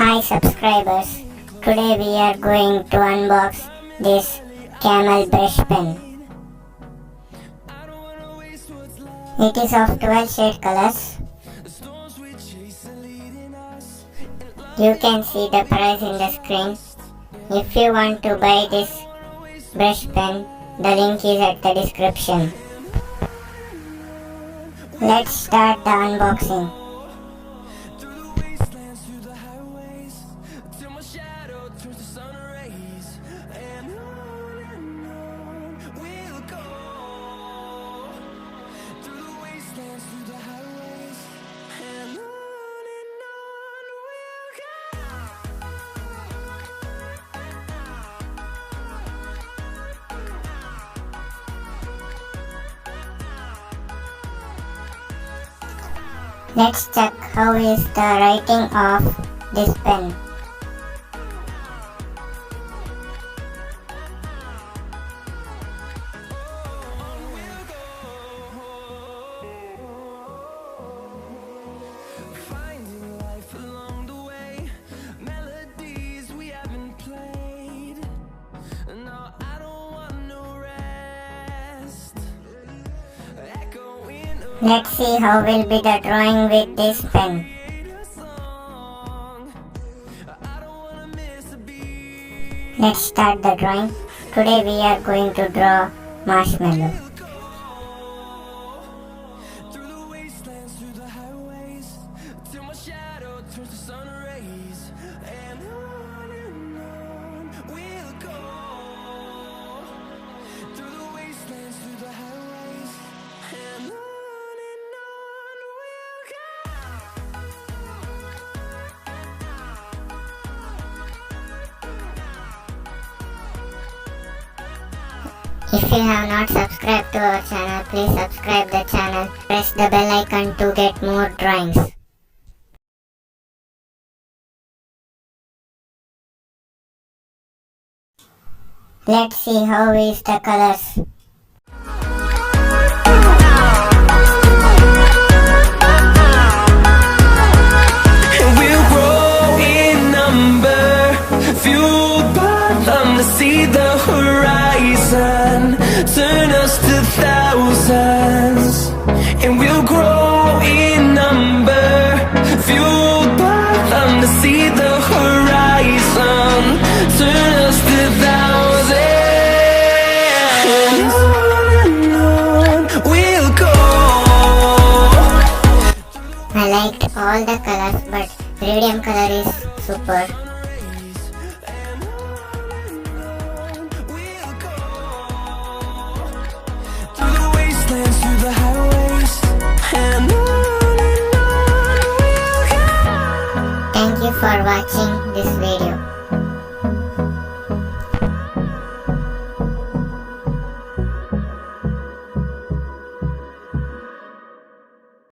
Hi subscribers, today we are going to unbox this camel brush pen. It is of 12 shade colors. You can see the price in the screen. If you want to buy this brush pen, the link is at the description. Let's start the unboxing. Let's check how is the writing of this pen. Let's see how will be the drawing with this pen. Let's start the drawing. Today we are going to draw marshmallow. If you have not subscribed to our channel, please subscribe the channel. Press the bell icon to get more drawings. Let's see how is the colors. We'll grow in number, fueled by them to see the horizon. Turn us to thousands, and we'll grow in number, fueled by them to see the horizon. Turn us to thousands, and on we'll go. I liked all the colors, but radium color is super. Through the highways, and on we'll go. Thank you for watching this video.